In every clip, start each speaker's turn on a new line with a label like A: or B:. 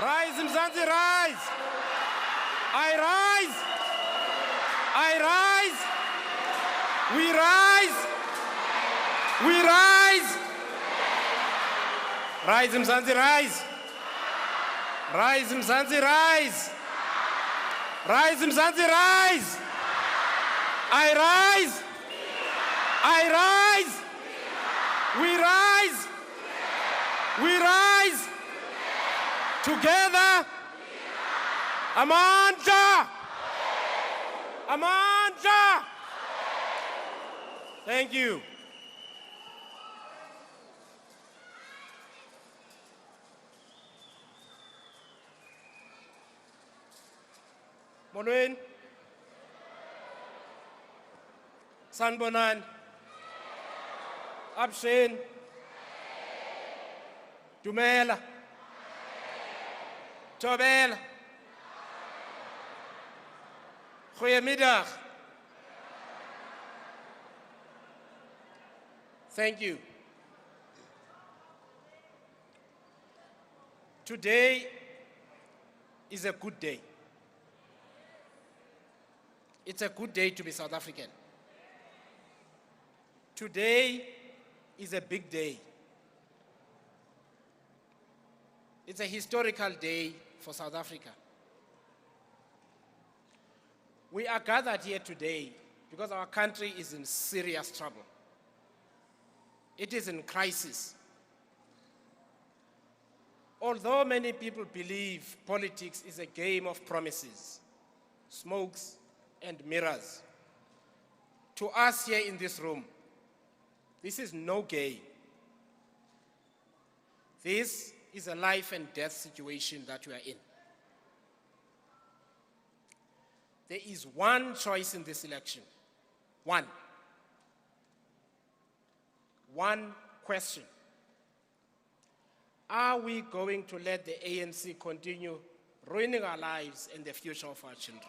A: Rise, Mzansi, rise! I rise! I rise! We rise! We rise! Rise, Mzansi, rise! Rise, Mzansi, rise! Rise, Mzansi, rise! I rise! I rise! We rise! We rise! Together! Amandla! Amandla! Thank you. Molweni. Sanibonani. Absheni. Dumela. Thobela. Goeiemiddag. Thank you. Today is a good day. It's a good day to be South African. Today is a big day. It's a historical day for South Africa. We are gathered here today because our country is in serious trouble. It is in crisis. Although many people believe politics is a game of promises, smokes, and mirrors, to us here in this room, this is no game. This is a life and death situation that we are in. There is one choice in this election. One question. Are we going to let the ANC continue ruining our lives and the future of our children?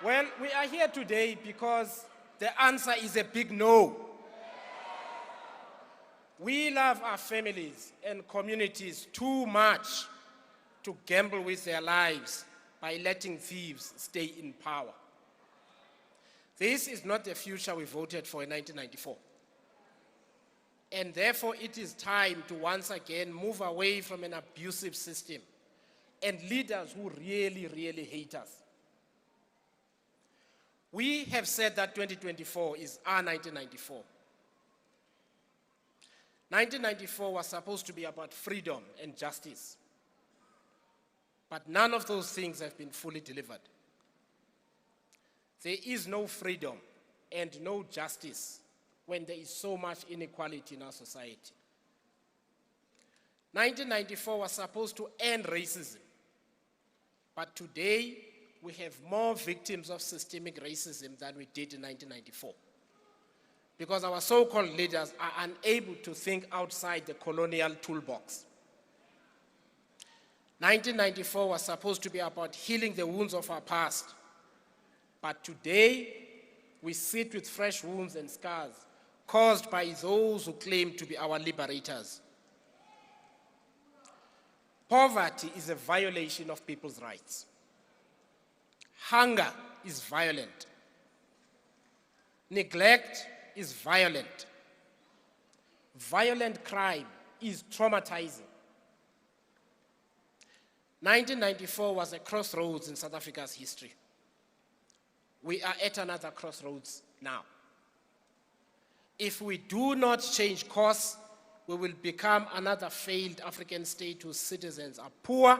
A: Well, we are here today because the answer is a big no. We love our families and communities too much to gamble with their lives by letting thieves stay in power. This is not the future we voted for in 1994. And therefore, it is time to once again move away from an abusive system and leaders who really, really hate us. We have said that 2024 is our 1994. 1994 was supposed to be about freedom and justice. But none of those things have been fully delivered. There is no freedom and no justice when there is so much inequality in our society. 1994 was supposed to end racism. But today, we have more victims of systemic racism than we did in 1994. Because our so-called leaders are unable to think outside the colonial toolbox. 1994 was supposed to be about healing the wounds of our past. But today, we sit with fresh wounds and scars caused by those who claim to be our liberators. Poverty is a violation of people's rights. Hunger is violent. Neglect is violent. Violent crime is traumatizing. 1994 was a crossroads in South Africa's history. We are at another crossroads now. If we do not change course, we will become another failed African state whose citizens are poor,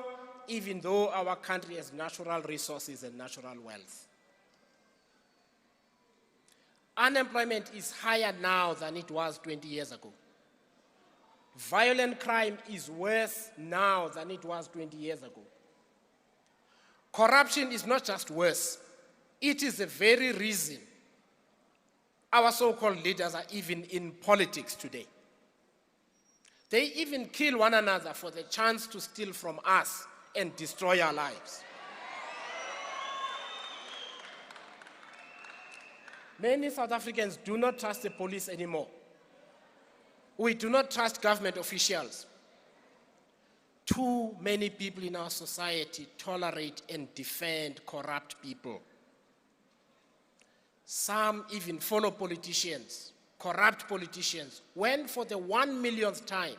A: even though our country has natural resources and natural wealth. Unemployment is higher now than it was 20 years ago. Violent crime is worse now than it was 20 years ago. Corruption is not just worse, it is the very reason our so-called leaders are even in politics today. They even kill one another for the chance to steal from us and destroy our lives. Many South Africans do not trust the police anymore. We do not trust government officials. Too many people in our society tolerate and defend corrupt people. Some even follow politicians, corrupt politicians, when for the 1 millionth time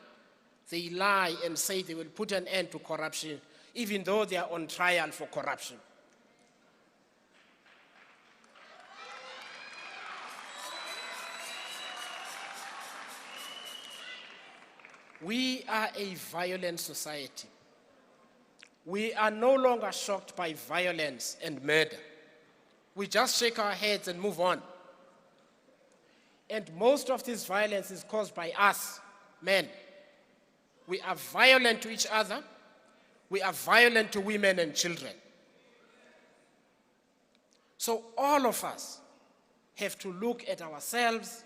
A: they lie and say they will put an end to corruption, even though they are on trial for corruption. We are a violent society. We are no longer shocked by violence and murder. We just shake our heads and move on. And most of this violence is caused by us, men. We are violent to each other. We are violent to women and children. So all of us have to look at ourselves,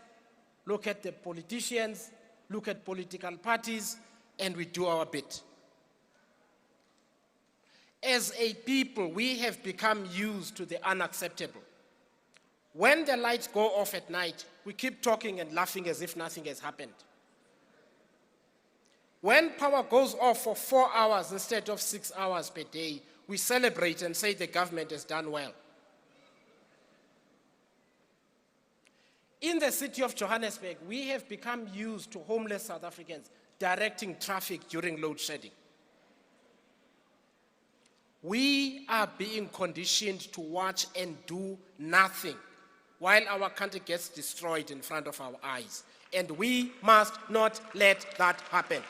A: look at the politicians, look at political parties, and we do our bit. As a people, we have become used to the unacceptable. When the lights go off at night, we keep talking and laughing as if nothing has happened. When power goes off for 4 hours instead of 6 hours per day, we celebrate and say the government has done well. In the city of Johannesburg, we have become used to homeless South Africans directing traffic during load shedding. We are being conditioned to watch and do nothing while our country gets destroyed in front of our eyes. And we must not let that happen.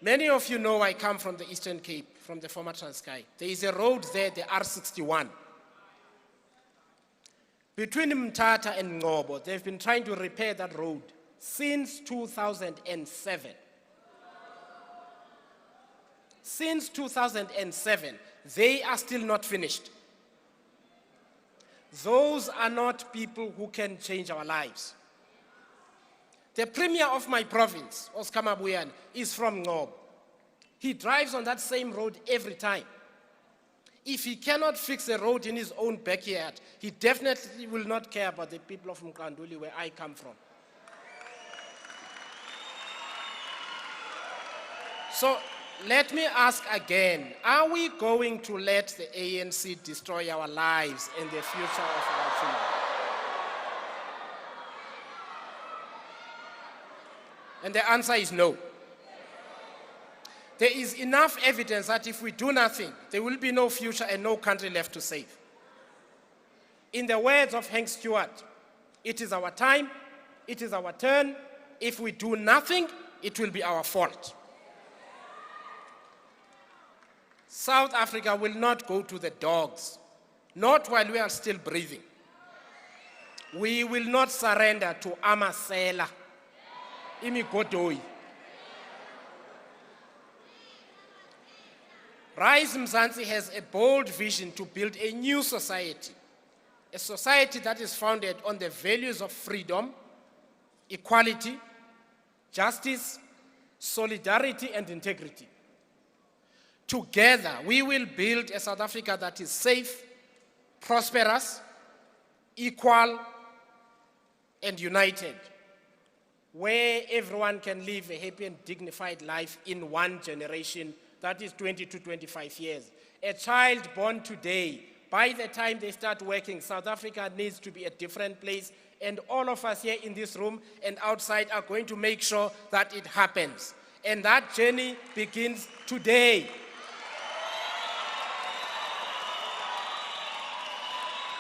A: Many of you know I come from the Eastern Cape, from the former Transkei. There is a road there, the R61. Between Mthatha and Ngobo, they've been trying to repair that road since 2007. Since 2007, they are still not finished. Those are not people who can change our lives. The premier of my province, Oscar Mabuyane, is from Ngobo. He drives on that same road every time. If he cannot fix a road in his own backyard, he definitely will not care about the people of Mkanduli, where I come from. So let me ask again, are we going to let the ANC destroy our lives and the future of our children? And the answer is no. There is enough evidence that if we do nothing, there will be no future and no country left to save. In the words of Hank Stewart, it is our time, it is our turn. If we do nothing, it will be our fault. South Africa will not go to the dogs, not while we are still breathing. We will not surrender to Amasela, Imigodoi. Rise Mzansi has a bold vision to build a new society, a society that is founded on the values of freedom, equality, justice, solidarity, and integrity. Together, we will build a South Africa that is safe, prosperous, equal, and united, where everyone can live a happy and dignified life in one generation, that is 20 to 25 years. A child born today, by the time they start working, South Africa needs to be a different place, and all of us here in this room and outside are going to make sure that it happens. And that journey begins today.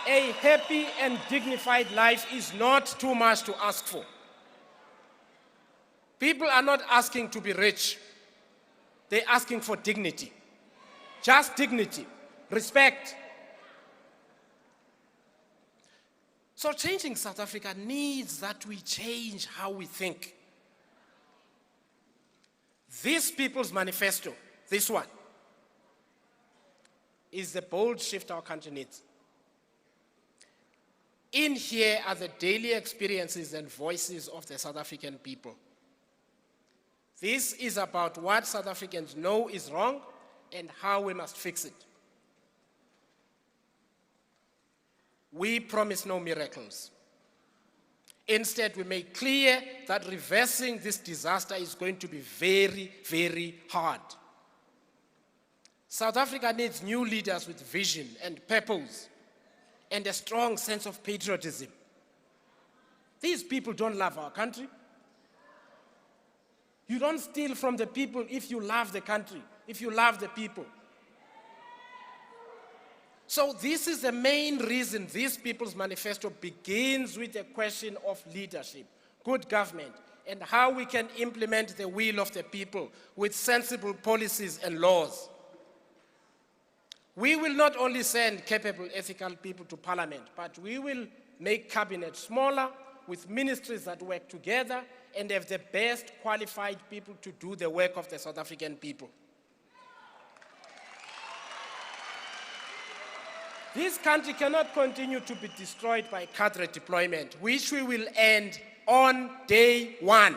A: A happy and dignified life is not too much to ask for. People are not asking to be rich. They're asking for dignity. Just dignity, respect. So changing South Africa needs that we change how we think. This People's Manifesto, this one, is the bold shift our country needs. In here are the daily experiences and voices of the South African people. This is about what South Africans know is wrong and how we must fix it. we promise no miracles. Instead, we make clear that reversing this disaster is going to be very, very hard. South Africa needs new leaders with vision and purpose and a strong sense of patriotism. These people don't love our country. You don't steal from the people if you love the country, if you love the people. So this is the main reason this People's Manifesto begins with a question of leadership, good government, and how we can implement the will of the people with sensible policies and laws. We will not only send capable, ethical people to parliament, but we will make cabinet smaller with ministries that work together and have the best qualified people to do the work of the South African people. This country cannot continue to be destroyed by cadre deployment, which we will end on day one.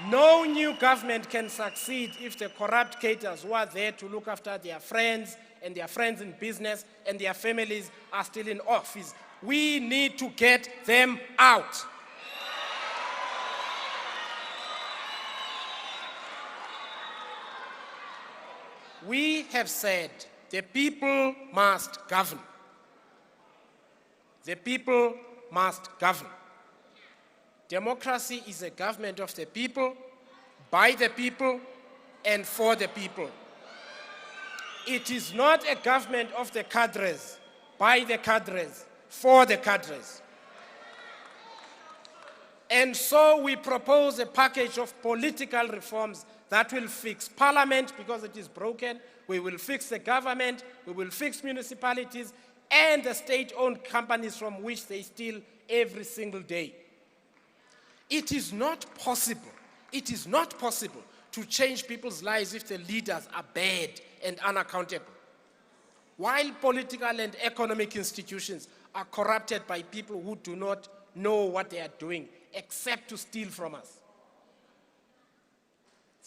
A: No new government can succeed if the corrupt cadres who are there to look after their friends and their friends in business and their families are still in office. We need to get them out. We have said the people must govern. The people must govern. Democracy is a government of the people, by the people, and for the people. It is not a government of the cadres, by the cadres, for the cadres. And so we propose a package of political reforms that will fix parliament because it is broken. We will fix the government, we will fix municipalities and the state-owned companies from which they steal every single day. It is not possible to change people's lives if the leaders are bad and unaccountable. While political and economic institutions are corrupted by people who do not know what they are doing except to steal from us.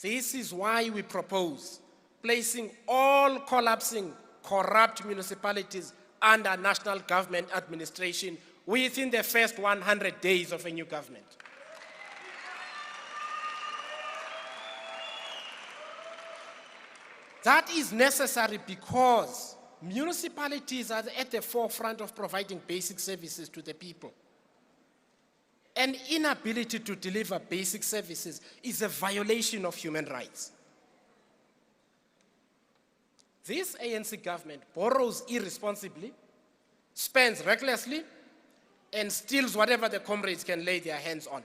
A: This is why we propose placing all collapsing, corrupt municipalities under national government administration within the first 100 days of a new government. That is necessary because municipalities are at the forefront of providing basic services to the people. An inability to deliver basic services is a violation of human rights. This ANC government borrows irresponsibly, spends recklessly, and steals whatever the comrades can lay their hands on.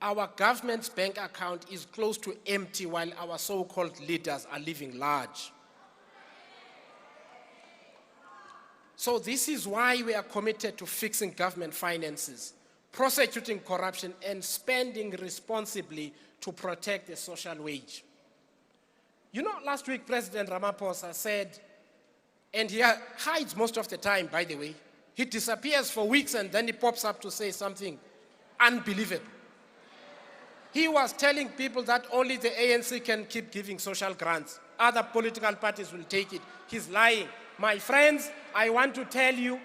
A: Our government's bank account is close to empty while our so-called leaders are living large. So this is why we are committed to fixing government finances, prosecuting corruption, and spending responsibly to protect the social wage. You know, last week President Ramaphosa said, and he hides most of the time, by the way, he disappears for weeks and then he pops up to say something unbelievable. He was telling people that only the ANC can keep giving social grants. Other political parties will take it. He's lying. My friends, I want to tell you,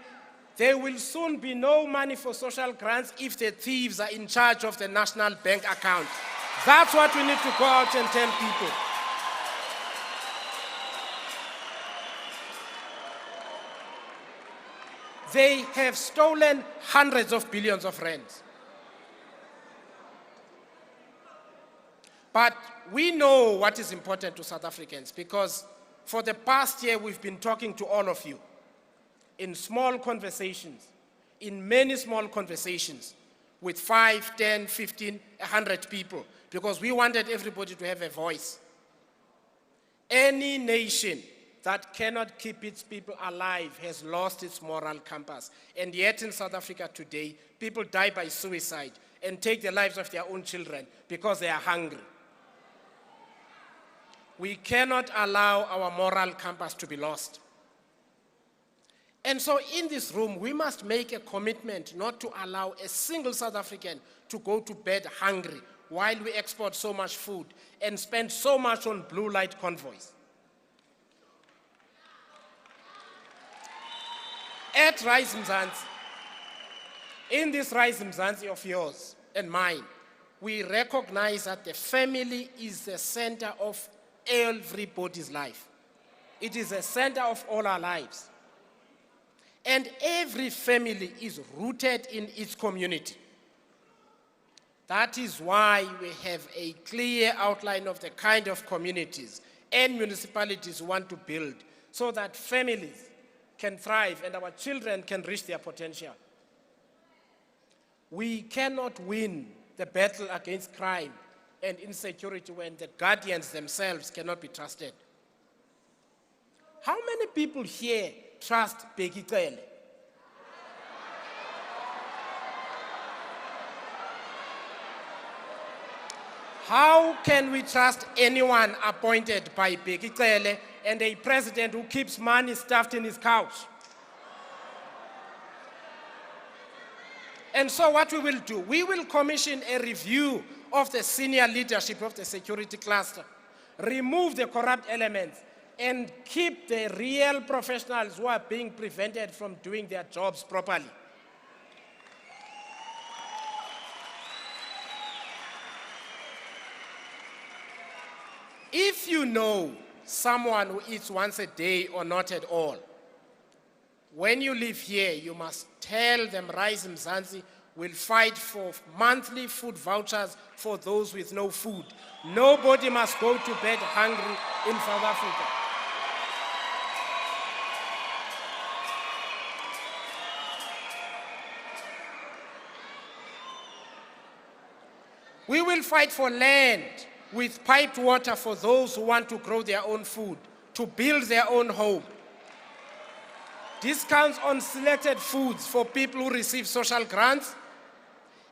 A: there will soon be no money for social grants if the thieves are in charge of the national bank account. That's what we need to go out and tell people. They have stolen hundreds of billions of rands. But we know what is important to South Africans because for the past year we've been talking to all of you in small conversations, in many small conversations with 5, 10, 15, 100 people because we wanted everybody to have a voice. Any nation that cannot keep its people alive has lost its moral compass. And yet in South Africa today, people die by suicide and take the lives of their own children because they are hungry. We cannot allow our moral compass to be lost. And so in this room, we must make a commitment not to allow a single South African to go to bed hungry while we export so much food and spend so much on blue light convoys. At Rise Mzansi, in this Rise Mzansi of yours and mine, we recognize that the family is the center of everybody's life. It is the center of all our lives. And every family is rooted in its community. That is why we have a clear outline of the kind of communities and municipalities we want to build so that families can thrive and our children can reach their potential. We cannot win the battle against crime and insecurity when the guardians themselves cannot be trusted. How many people here trust Bheki Cele? How can we trust anyone appointed by Bheki Cele and a president who keeps money stuffed in his couch? And so what we will do, we will commission a review of the senior leadership of the security cluster, remove the corrupt elements, and keep the real professionals who are being prevented from doing their jobs properly. If you know someone who eats once a day or not at all, when you live here, you must tell them Rise Mzansi will fight for monthly food vouchers for those with no food. Nobody must go to bed hungry in South Africa. We will fight for land with piped water for those who want to grow their own food, to build their own home. Discounts on selected foods for people who receive social grants,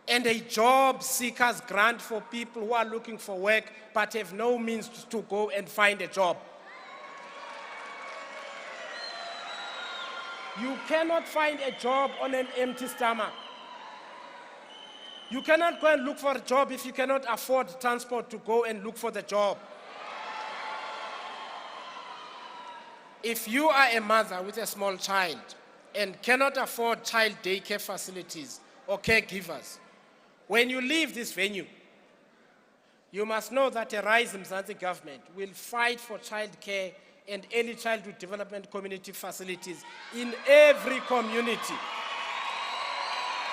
A: and a job seekers grant for people who are looking for work but have no means to go and find a job. You cannot find a job on an empty stomach. You cannot go and look for a job if you cannot afford transport to go and look for the job. If you are a mother with a small child and cannot afford child daycare facilities or caregivers, when you leave this venue, you must know that the Rise Mzansi government will fight for child care and early childhood development community facilities in every community.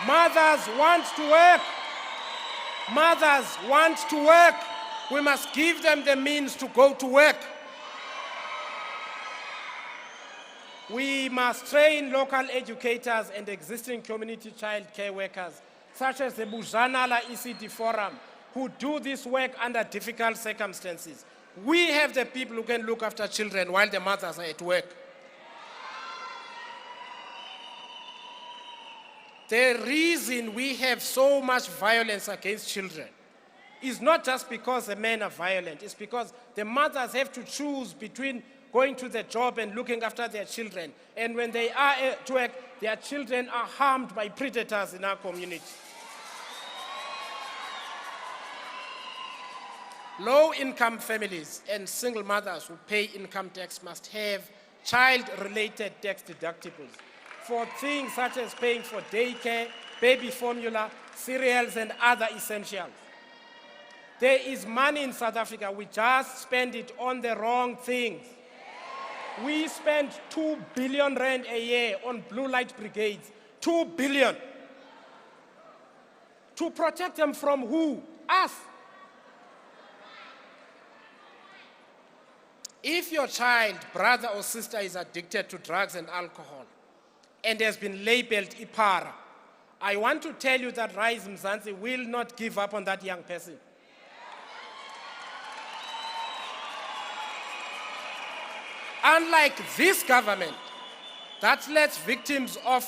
A: Mothers want to work. Mothers want to work. We must give them the means to go to work. We must train local educators and existing community child care workers, such as the Buzanala ECD Forum, who do this work under difficult circumstances. We have the people who can look after children while the mothers are at work. The reason we have so much violence against children is not just because the men are violent, it's because the mothers have to choose between going to the job and looking after their children. And when they are at work, their children are harmed by predators in our community. Low-income families and single mothers who pay income tax must have child-related tax deductibles for things such as paying for daycare, baby formula, cereals, and other essentials. There is money in South Africa, we just spend it on the wrong things. We spend 2 billion rand a year on blue light brigades, 2 billion. To protect them from who? Us. If your child, brother or sister is addicted to drugs and alcohol and has been labeled Ipara, I want to tell you that Rise Mzansi will not give up on that young person. Unlike this government that lets victims of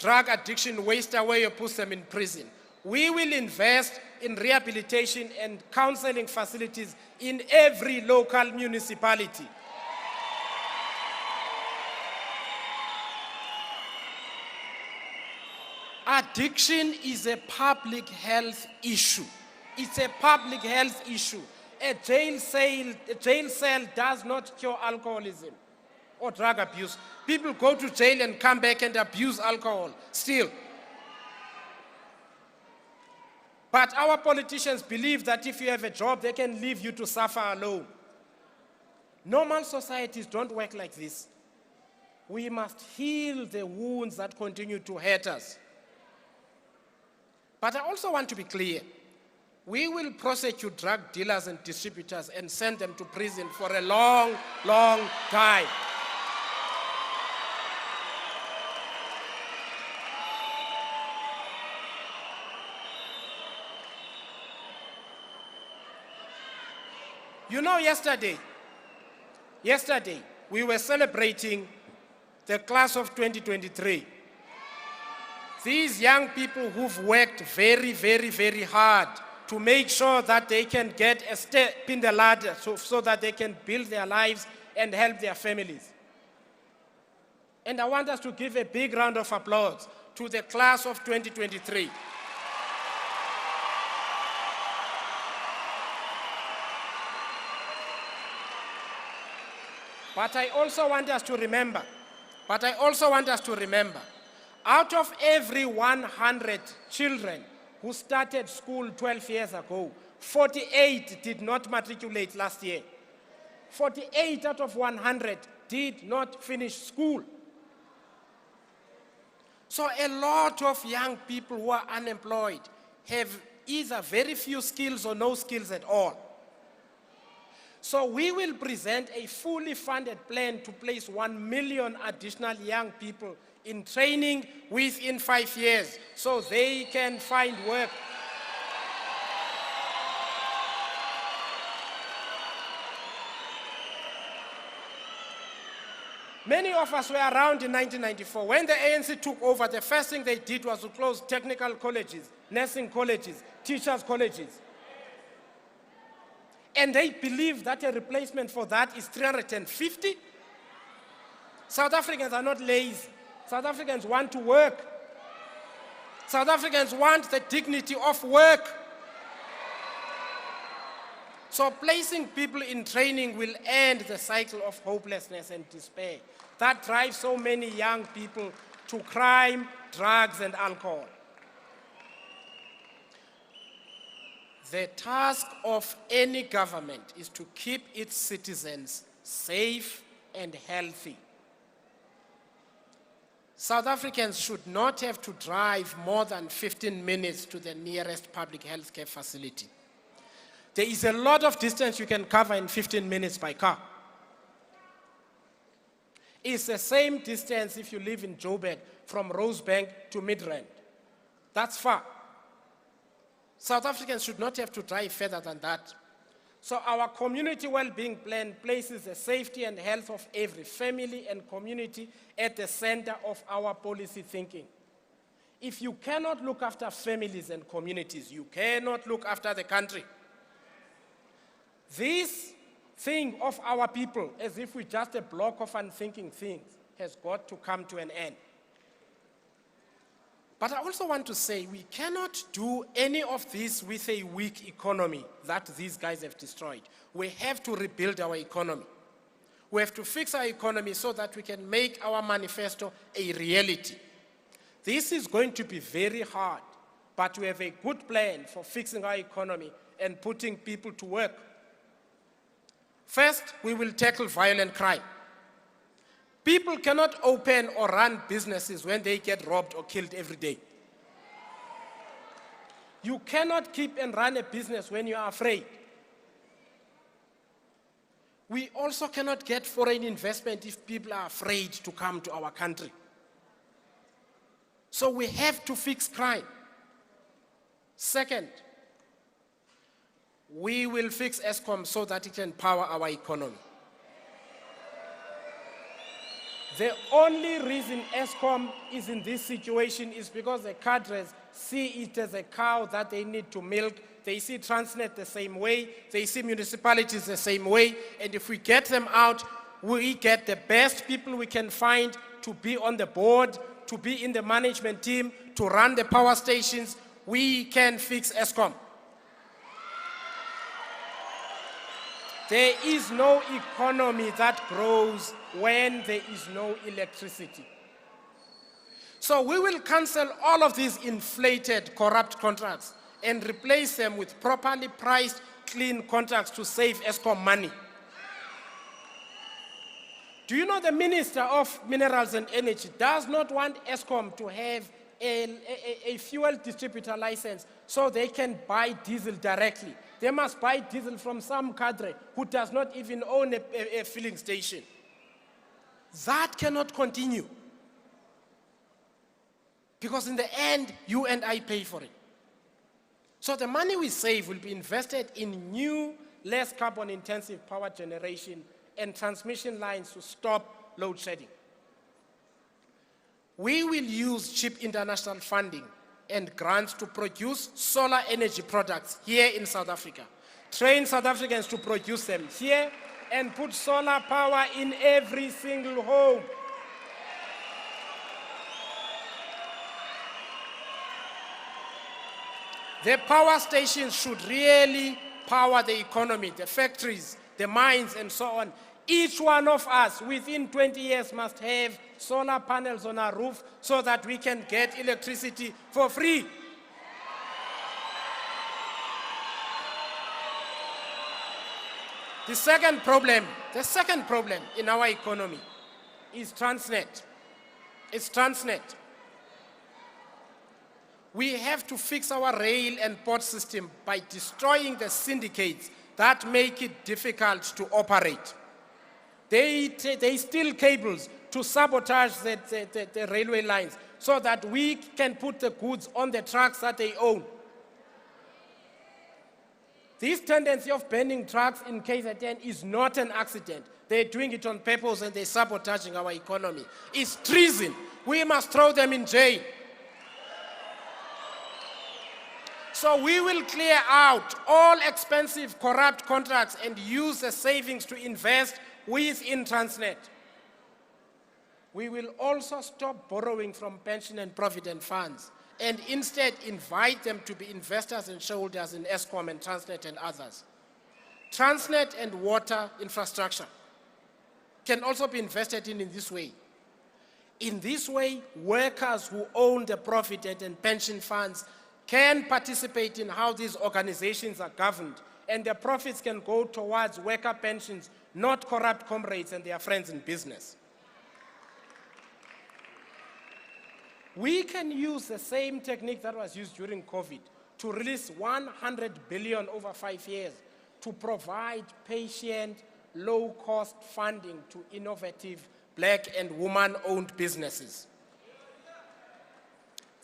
A: drug addiction waste away or puts them in prison, we will invest in rehabilitation and counseling facilities in every local municipality. Addiction is a public health issue. It's a public health issue. A jail cell does not cure alcoholism or drug abuse. People go to jail and come back and abuse alcohol still. But our politicians believe that if you have a job, they can leave you to suffer alone. Normal societies don't work like this. We must heal the wounds that continue to hurt us. But I also want to be clear. We will prosecute drug dealers and distributors and send them to prison for a long, long time. You know, yesterday, we were celebrating the class of 2023. These young people who've worked very, very, very hard to make sure that they can get a step in the ladder so that they can build their lives and help their families. And I want us to give a big round of applause to the class of 2023. But I also want us to remember, out of every 100 children who started school 12 years ago, 48 did not matriculate last year. 48 out of 100 did not finish school. So a lot of young people who are unemployed have either very few skills or no skills at all. So we will present a fully funded plan to place 1 million additional young people in training within 5 years so they can find work. Many of us were around in 1994. When the ANC took over, the first thing they did was to close technical colleges, nursing colleges, teachers' colleges. And they believe that a replacement for that is 350. South Africans are not lazy. South Africans want to work. South Africans want the dignity of work. So placing people in training will end the cycle of hopelessness and despair that drives so many young people to crime, drugs, and alcohol. The task of any government is to keep its citizens safe and healthy. South Africans should not have to drive more than 15 minutes to the nearest public health care facility. There is a lot of distance you can cover in 15 minutes by car. It's the same distance if you live in Joburg from Rosebank to Midrand. That's far. South Africans should not have to drive further than that. So our community well-being plan places the safety and health of every family and community at the center of our policy thinking. If you cannot look after families and communities, you cannot look after the country. This thing of our people, as if we're just a block of unthinking things, has got to come to an end. But I also want to say we cannot do any of this with a weak economy that these guys have destroyed. We have to rebuild our economy. We have to fix our economy so that we can make our manifesto a reality. This is going to be very hard, but we have a good plan for fixing our economy and putting people to work. First, we will tackle violent crime. People cannot open or run businesses when they get robbed or killed every day. You cannot keep and run a business when you are afraid. We also cannot get foreign investment if people are afraid to come to our country. So we have to fix crime. Second, we will fix Eskom so that it can power our economy. The only reason Eskom is in this situation is because the cadres see it as a cow that they need to milk. They see Transnet the same way. They see municipalities the same way. And if we get them out, we get the best people we can find to be on the board, to be in the management team, to run the power stations. We can fix Eskom. There is no economy that grows when there is no electricity. So we will cancel all of these inflated, corrupt contracts and replace them with properly priced, clean contracts to save Eskom money. Do you know the Minister of Minerals and Energy does not want Eskom to have a fuel distributor license so they can buy diesel directly? They must buy diesel from some cadre who does not even own a filling station. That cannot continue. Because in the end, you and I pay for it. So the money we save will be invested in new, less carbon-intensive power generation and transmission lines to stop load shedding. We will use cheap international funding and grants to produce solar energy products here in South Africa. Train South Africans to produce them here and put solar power in every single home. The power stations should really power the economy, the factories, the mines, and so on. Each one of us within 20 years must have solar panels on our roof so that we can get electricity for free. The second problem in our economy is Transnet. It's Transnet. We have to fix our rail and port system by destroying the syndicates that make it difficult to operate. They steal cables to sabotage the railway lines so that we can put the goods on the trucks that they own. This tendency of banning trucks in KZN is not an accident. They're doing it on purpose and they're sabotaging our economy. It's treason. We must throw them in jail. So we will clear out all expensive, corrupt contracts and use the savings to invest within Transnet. We will also stop borrowing from pension and provident funds and instead invite them to be investors and shareholders in Eskom and Transnet and others. Transnet and water infrastructure can also be invested in this way. In this way, workers who own the provident and pension funds can participate in how these organizations are governed, and the profits can go towards worker pensions, not corrupt comrades and their friends in business. We can use the same technique that was used during COVID to release 100 billion over 5 years to provide patient, low-cost funding to innovative Black and woman-owned businesses.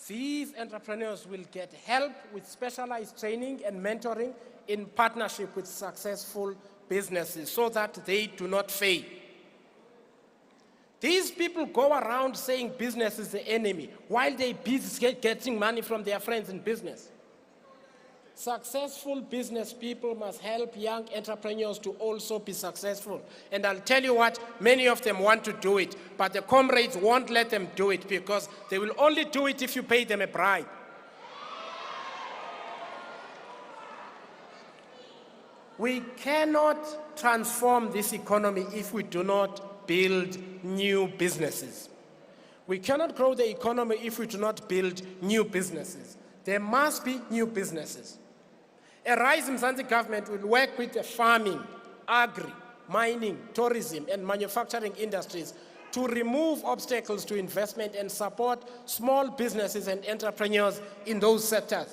A: These entrepreneurs will get help with specialized training and mentoring in partnership with successful businesses so that they do not fail. These people go around saying business is the enemy while they're busy getting money from their friends in business. Successful business people must help young entrepreneurs to also be successful. And I'll tell you what, many of them want to do it, but the comrades won't let them do it because they will only do it if you pay them a bribe. We cannot transform this economy if we do not build new businesses. We cannot grow the economy if we do not build new businesses. There must be new businesses. A Rise Mzansi government will work with the farming, agri, mining, tourism, and manufacturing industries to remove obstacles to investment and support small businesses and entrepreneurs in those sectors.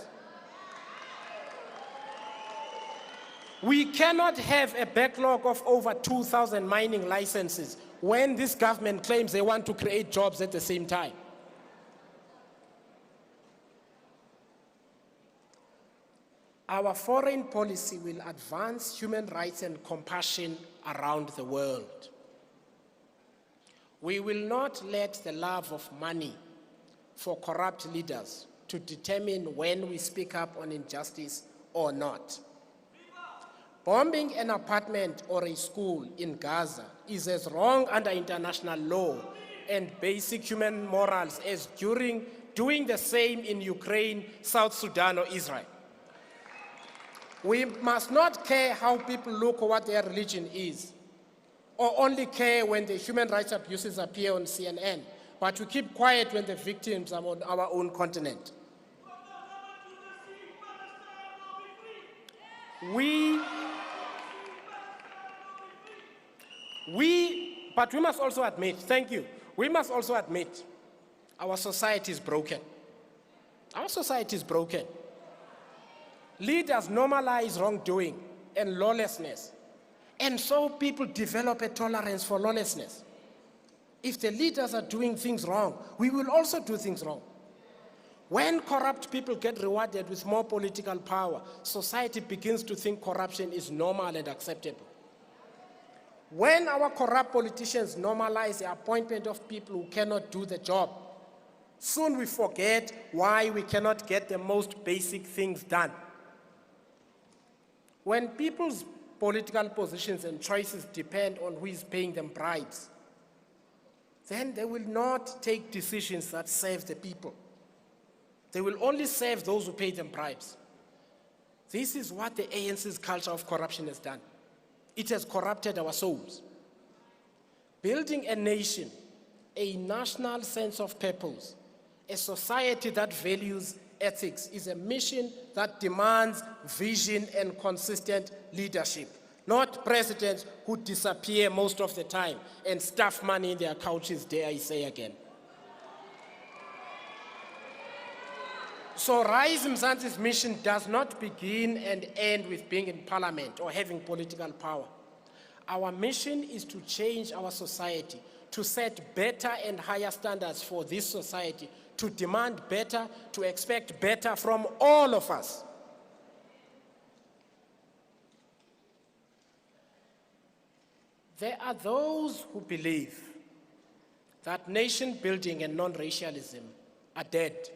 A: We cannot have a backlog of over 2,000 mining licenses when this government claims they want to create jobs at the same time. Our foreign policy will advance human rights and compassion around the world. We will not let the love of money for corrupt leaders to determine when we speak up on injustice or not. Bombing an apartment or a school in Gaza is as wrong under international law and basic human morals as doing the same in Ukraine, South Sudan, or Israel. We must not care how people look or what their religion is, or only care when the human rights abuses appear on CNN, but we keep quiet when the victims are on our own continent. But we must also admit, thank you, we must also admit our society is broken. Our society is broken. Leaders normalize wrongdoing and lawlessness, and so people develop a tolerance for lawlessness. If the leaders are doing things wrong, we will also do things wrong. When corrupt people get rewarded with more political power, society begins to think corruption is normal and acceptable. When our corrupt politicians normalize the appointment of people who cannot do the job, soon we forget why we cannot get the most basic things done. When people's political positions and choices depend on who is paying them bribes, then they will not take decisions that serve the people. They will only serve those who pay them bribes. This is what the ANC's culture of corruption has done. It has corrupted our souls. Building a nation, a national sense of purpose, a society that values ethics is a mission that demands vision and consistent leadership, not presidents who disappear most of the time and stuff money in their couches, dare I say again. So Rise Mzansi's mission does not begin and end with being in parliament or having political power. Our mission is to change our society, to set better and higher standards for this society, to demand better, to expect better from all of us. There are those who believe that nation building and non-racialism are dead,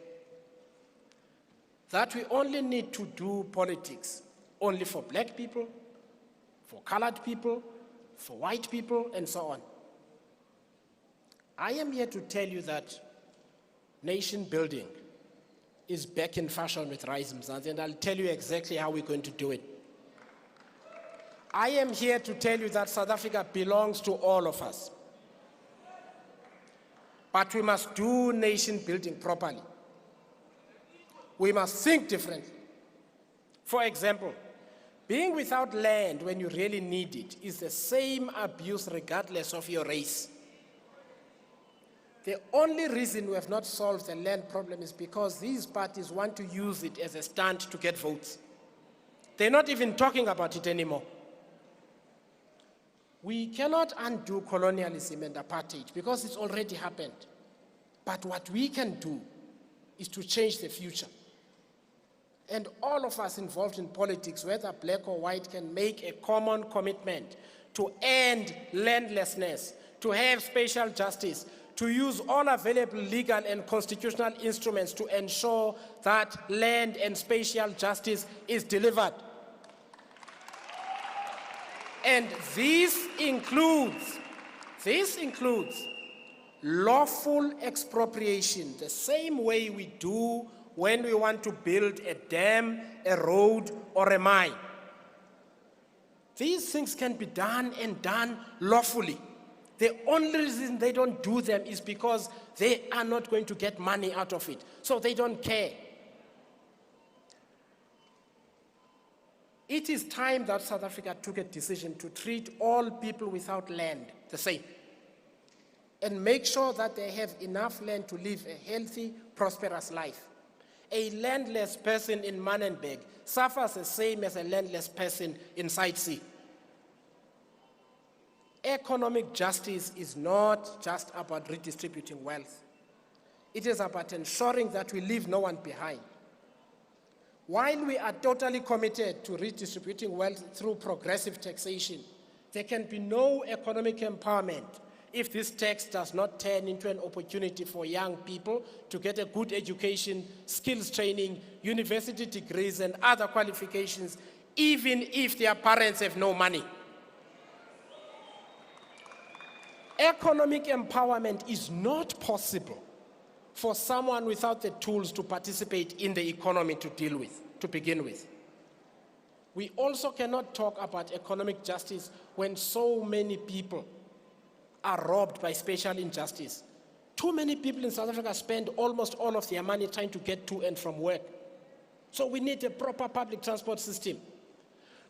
A: that we only need to do politics only for black people, for colored people, for white people, and so on. I am here to tell you that nation building is back in fashion with Rise Mzansi, and I'll tell you exactly how we're going to do it. I am here to tell you that South Africa belongs to all of us. But we must do nation building properly. We must think differently. For example, being without land when you really need it is the same abuse regardless of your race. The only reason we have not solved the land problem is because these parties want to use it as a stunt to get votes. They're not even talking about it anymore. We cannot undo colonialism and apartheid because it's already happened. But what we can do is to change the future. And all of us involved in politics, whether black or white, can make a common commitment to end landlessness, to have spatial justice, to use all available legal and constitutional instruments to ensure that land and spatial justice is delivered. And this includes lawful expropriation, the same way we do when we want to build a dam, a road, or a mine. These things can be done and done lawfully. The only reason they don't do them is because they are not going to get money out of it, so they don't care. It is time that South Africa took a decision to treat all people without land the same and make sure that they have enough land to live a healthy, prosperous life. A landless person in Manenberg suffers the same as a landless person in Site C. Economic justice is not just about redistributing wealth. It is about ensuring that we leave no one behind. While we are totally committed to redistributing wealth through progressive taxation, there can be no economic empowerment if this tax does not turn into an opportunity for young people to get a good education, skills training, university degrees, and other qualifications, even if their parents have no money. Economic empowerment is not possible for someone without the tools to participate in the economy to begin with. We also cannot talk about economic justice when so many people are robbed by spatial injustice. Too many people in South Africa spend almost all of their money trying to get to and from work. So we need a proper public transport system.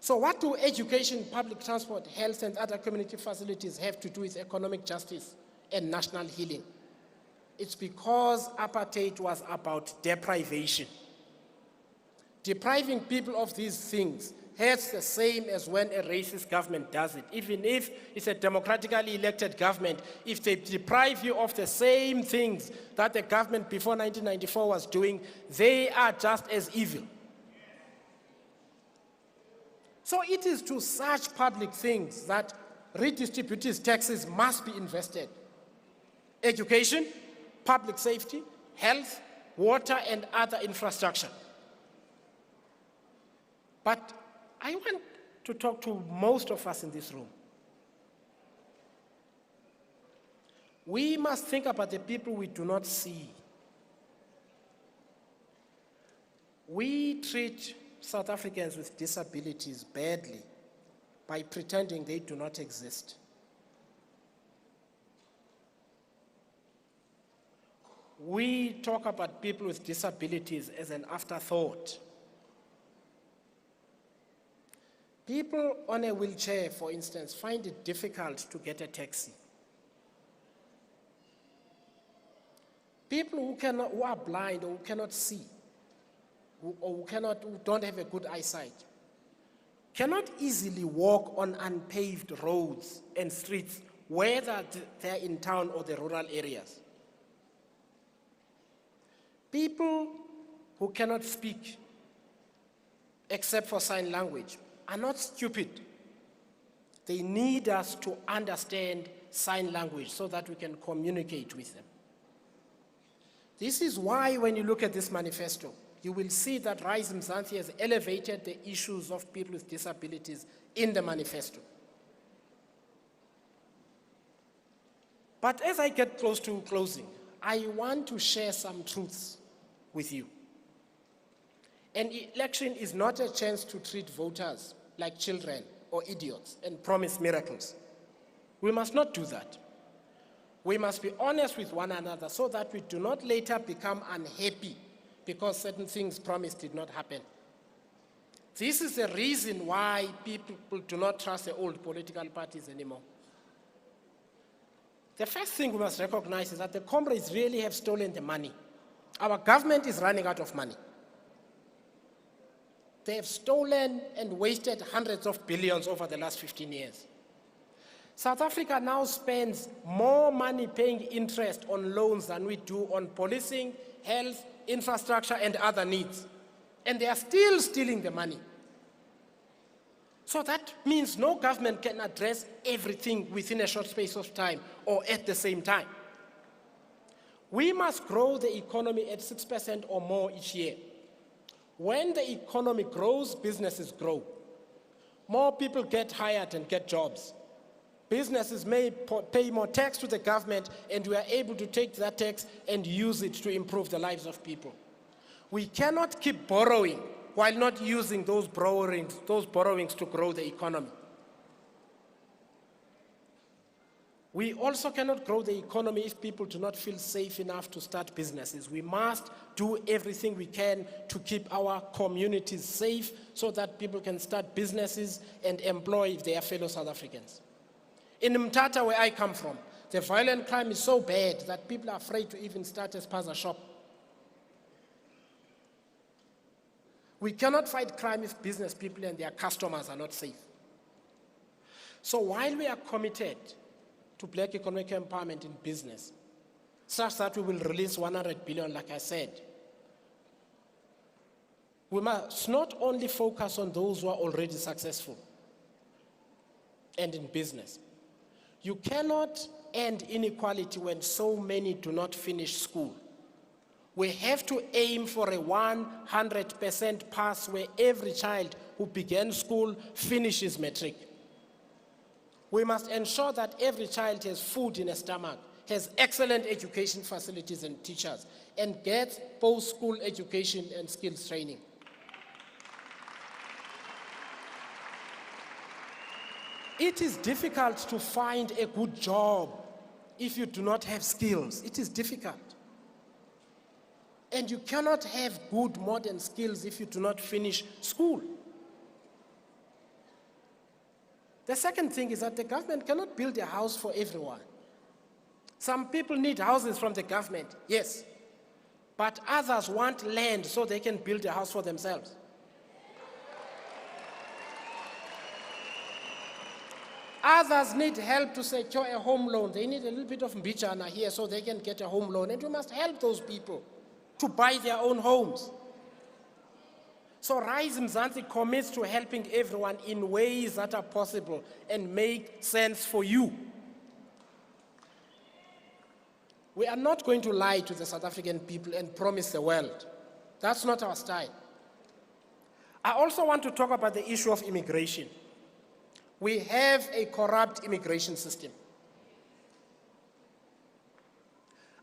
A: So what do education, public transport, health, and other community facilities have to do with economic justice and national healing? It's because apartheid was about deprivation. Depriving people of these things hurts the same as when a racist government does it. Even if it's a democratically elected government, if they deprive you of the same things that the government before 1994 was doing, they are just as evil. So it is to such public things that redistributive taxes must be invested. Education, public safety, health, water, and other infrastructure. But I want to talk to most of us in this room. We must think about the people we do not see. We treat South Africans with disabilities badly by pretending they do not exist. We talk about people with disabilities as an afterthought. People on a wheelchair, for instance, find it difficult to get a taxi. People who are blind or who cannot see, who don't have a good eyesight, cannot easily walk on unpaved roads and streets, whether they're in town or the rural areas. People who cannot speak except for sign language are not stupid. They need us to understand sign language so that we can communicate with them. This is why when you look at this manifesto, you will see that Rise Mzansi has elevated the issues of people with disabilities in the manifesto. But as I get close to closing, I want to share some truths with you. An election is not a chance to treat voters like children or idiots and promise miracles. We must not do that. We must be honest with one another so that we do not later become unhappy because certain things promised did not happen. This is the reason why people do not trust the old political parties anymore. The first thing we must recognize is that the comrades really have stolen the money. Our government is running out of money. They have stolen and wasted hundreds of billions over the last 15 years. South Africa now spends more money paying interest on loans than we do on policing, health, infrastructure, and other needs. And they are still stealing the money. So that means no government can address everything within a short space of time or at the same time. We must grow the economy at 6% or more each year. When the economy grows, businesses grow. More people get hired and get jobs. Businesses may pay more tax to the government, and we are able to take that tax and use it to improve the lives of people. We cannot keep borrowing while not using those borrowings to grow the economy. We also cannot grow the economy if people do not feel safe enough to start businesses. We must do everything we can to keep our communities safe so that people can start businesses and employ their fellow South Africans. In Mthatha, where I come from, the violent crime is so bad that people are afraid to even start a spaza shop. We cannot fight crime if business people and their customers are not safe. So while we are committed to black economic empowerment in business, such that we will release 100 billion, like I said, we must not only focus on those who are already successful and in business. You cannot end inequality when so many do not finish school. We have to aim for a 100% pass where every child who began school finishes matric. We must ensure that every child has food in a stomach, has excellent education facilities and teachers, and gets post-school education and skills training. It is difficult to find a good job if you do not have skills. It is difficult. And you cannot have good modern skills if you do not finish school. The second thing is that the government cannot build a house for everyone. Some people need houses from the government, yes. But others want land so they can build a house for themselves. Others need help to secure a home loan. They need a little bit of mbijana here so they can get a home loan. And we must help those people to buy their own homes. So Rise Mzansi commits to helping everyone in ways that are possible and make sense for you. We are not going to lie to the South African people and promise the world. That's not our style. I also want to talk about the issue of immigration. We have a corrupt immigration system.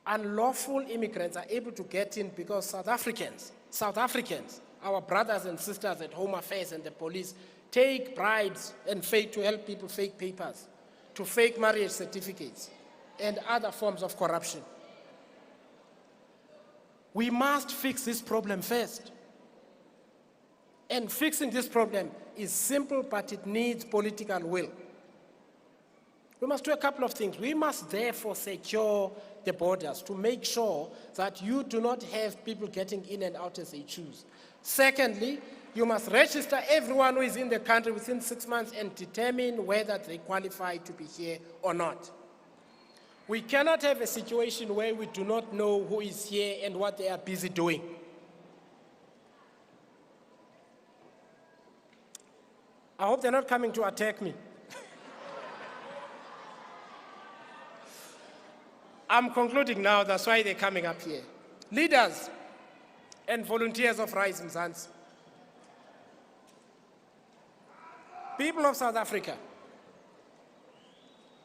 A: Unlawful immigrants are able to get in because South Africans, our brothers and sisters at Home Affairs and the police, take bribes and to help people fake papers, to fake marriage certificates, and other forms of corruption. We must fix this problem first. And fixing this problem is simple, but it needs political will. We must do a couple of things. We must therefore secure the borders to make sure that you do not have people getting in and out as they choose. Secondly, you must register everyone who is in the country within 6 months and determine whether they qualify to be here or not. We cannot have a situation where we do not know who is here and what they are busy doing. I hope they're not coming to attack me. I'm concluding now, that's why they're coming up here. Leaders and volunteers of Rise Mzansi. People of South Africa,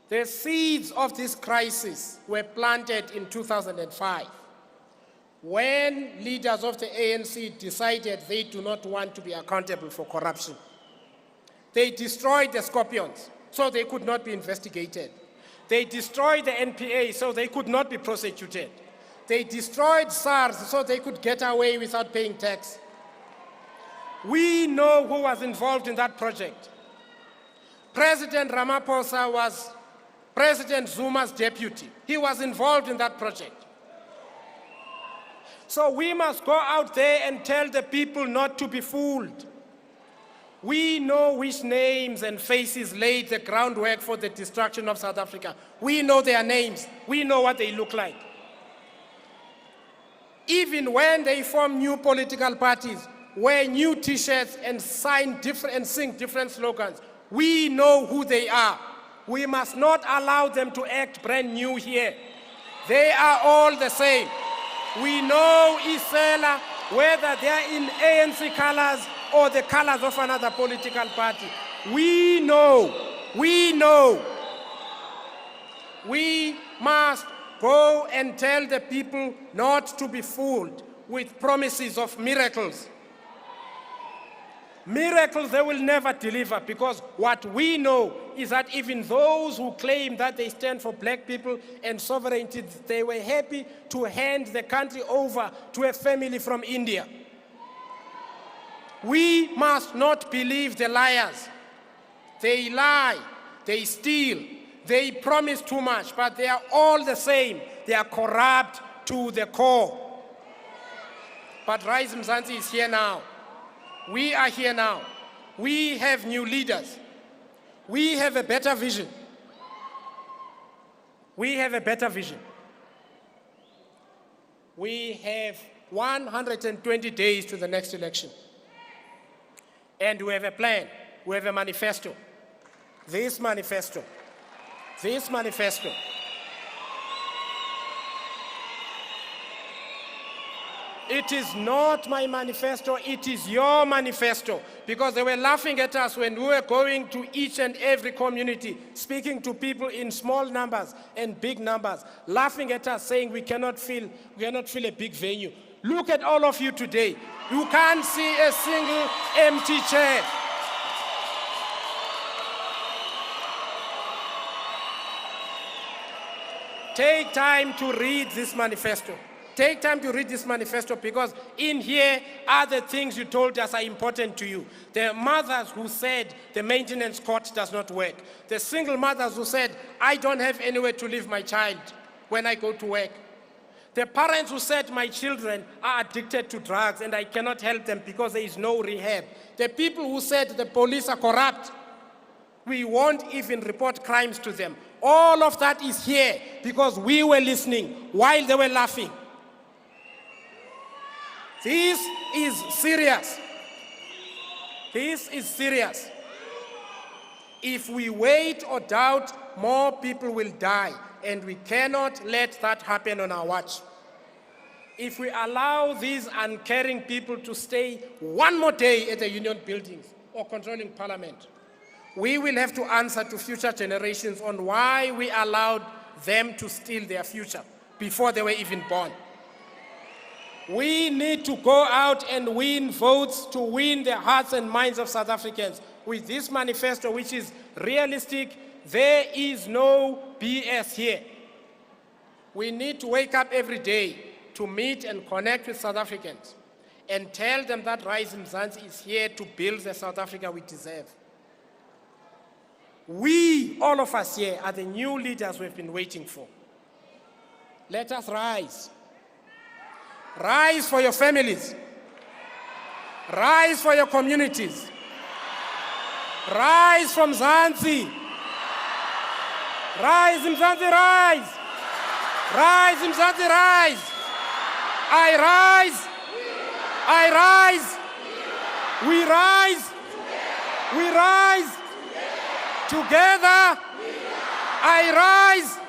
A: the seeds of this crisis were planted in 2005 when leaders of the ANC decided they do not want to be accountable for corruption. They destroyed the Scorpions so they could not be investigated. They destroyed the NPA so they could not be prosecuted. They destroyed SARS so they could get away without paying tax. We know who was involved in that project. President Ramaphosa was President Zuma's deputy. He was involved in that project. So we must go out there and tell the people not to be fooled. We know which names and faces laid the groundwork for the destruction of South Africa. We know their names. We know what they look like. Even when they form new political parties, wear new t-shirts and sing different slogans, we know who they are. We must not allow them to act brand new here. They are all the same. We know Isela, whether they are in ANC colors or the colors of another political party. We know. We must go and tell the people not to be fooled with promises of miracles. Miracles they will never deliver, because what we know is that even those who claim that they stand for black people and sovereignty, they were happy to hand the country over to a family from India. We must not believe the liars. They lie, they steal, they promise too much, but they are all the same. They are corrupt to the core. But Rise Mzansi is here now. We are here now. We have new leaders. We have a better vision. We have 120 days to the next election. And we have a plan. We have a manifesto. This manifesto. It is not my manifesto, it is your manifesto. Because they were laughing at us when we were going to each and every community, speaking to people in small numbers and big numbers, laughing at us, saying we cannot fill a big venue. Look at all of you today. You can't see a single empty chair. take time to read this manifesto. Take time to read this manifesto, because in here are the things you told us are important to you. The mothers who said the maintenance court does not work. The single mothers who said, I don't have anywhere to leave my child when I go to work. The parents who said, my children are addicted to drugs and I cannot help them because there is no rehab. The people who said the police are corrupt, we won't even report crimes to them. All of that is here because we were listening while they were laughing. This is serious. This is serious. If we wait or doubt, more people will die, and we cannot let that happen on our watch. If we allow these uncaring people to stay one more day at the union buildings or controlling parliament, we will have to answer to future generations on why we allowed them to steal their future before they were even born. We need to go out and win votes to win the hearts and minds of South Africans. With this manifesto, which is realistic, there is no BS here. We need to wake up every day to meet and connect with South Africans and tell them that Rise Mzansi is here to build the South Africa we deserve. We, all of us here, are the new leaders we've been waiting for. Let us rise. Rise for your families. Rise for your communities. Rise from Mzansi. Rise Mzansi, rise. Rise Mzansi, rise. I rise. I rise. We rise. We rise. Together. I rise.